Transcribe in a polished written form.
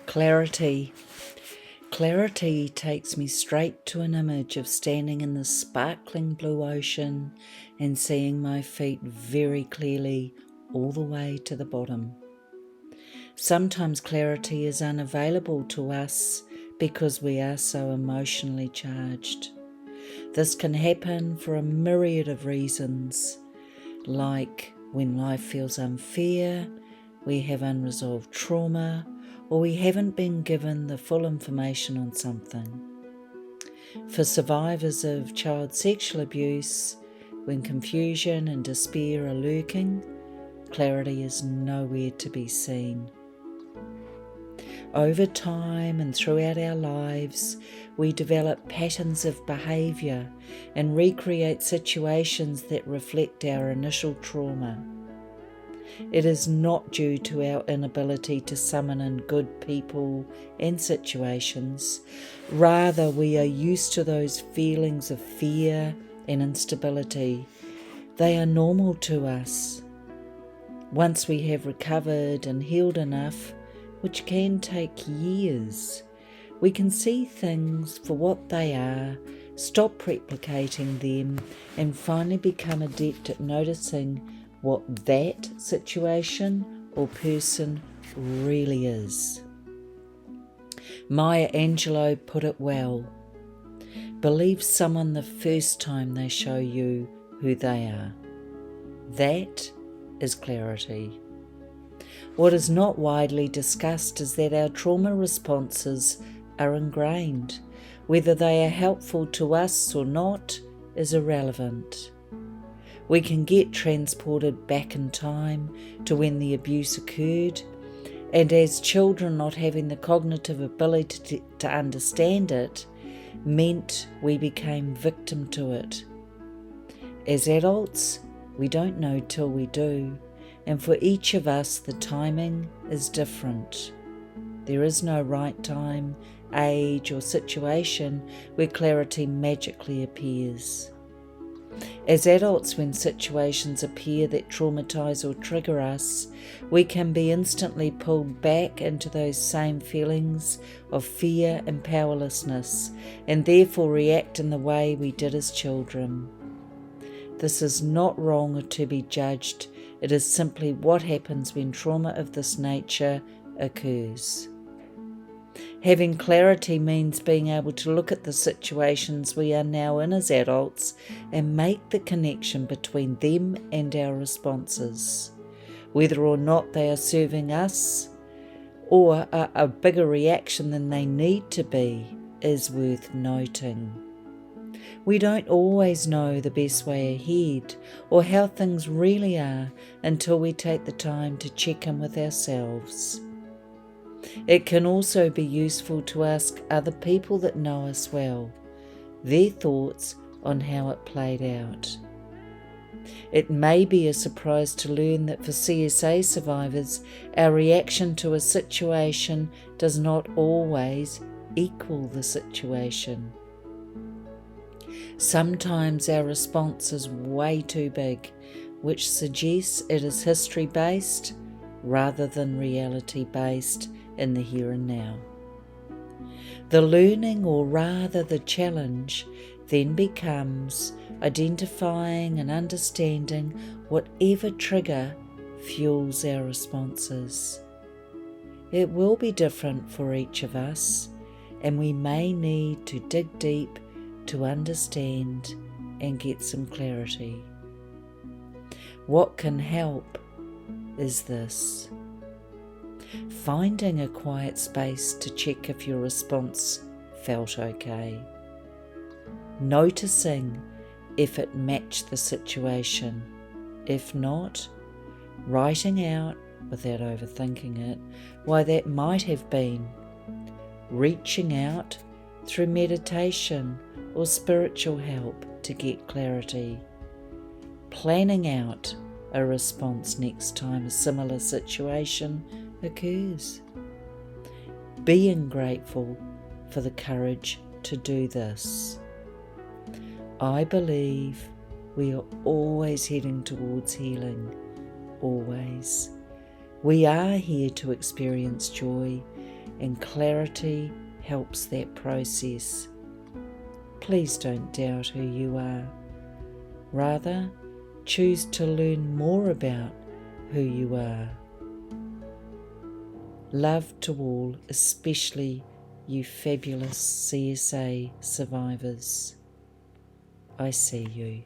Clarity. Clarity takes me straight to an image of standing in the sparkling blue ocean and seeing my feet very clearly all the way to the bottom. Sometimes clarity is unavailable to us because we are so emotionally charged. This can happen for a myriad of reasons, like when life feels unfair, we have unresolved trauma, or we haven't been given the full information on something. For survivors of child sexual abuse, when confusion and despair are lurking, clarity is nowhere to be seen. Over time and throughout our lives, we develop patterns of behaviour and recreate situations that reflect our initial trauma. It is not due to our inability to summon in good people and situations. Rather, we are used to those feelings of fear and instability. They are normal to us. Once we have recovered and healed enough, which can take years, we can see things for what they are, stop replicating them, and finally become adept at noticing what that situation or person really is. Maya Angelou put it well: believe someone the first time they show you who they are. That is clarity. What is not widely discussed is that our trauma responses are ingrained. Whether they are helpful to us or not is irrelevant. We can get transported back in time to when the abuse occurred, and as children not having the cognitive ability to understand it meant we became victim to it. As adults, we don't know till we do, and for each of us the timing is different. There is no right time, age or situation where clarity magically appears. As adults, when situations appear that traumatize or trigger us, we can be instantly pulled back into those same feelings of fear and powerlessness, and therefore react in the way we did as children. This is not wrong or to be judged. It is simply what happens when trauma of this nature occurs. Having clarity means being able to look at the situations we are now in as adults and make the connection between them and our responses. Whether or not they are serving us or are a bigger reaction than they need to be is worth noting. We don't always know the best way ahead or how things really are until we take the time to check in with ourselves. It can also be useful to ask other people that know us well their thoughts on how it played out. It may be a surprise to learn that for CSA survivors, our reaction to a situation does not always equal the situation. Sometimes our response is way too big, which suggests it is history-based rather than reality-based in the here and now. The learning, or rather the challenge, then becomes identifying and understanding whatever trigger fuels our responses. It will be different for each of us, and we may need to dig deep to understand and get some clarity. What can help is this: finding a quiet space to check if your response felt okay, noticing if it matched the situation. If not, writing out, without overthinking it, why that might have been, reaching out through meditation or spiritual help to get clarity, planning out a response next time a similar situation occurs, being grateful for the courage to do this. I believe we are always heading towards healing, always. We are here to experience joy, and clarity helps that process. Please don't doubt who you are. Rather, choose to learn more about who you are. Love to all, especially you fabulous CSA survivors. I see you.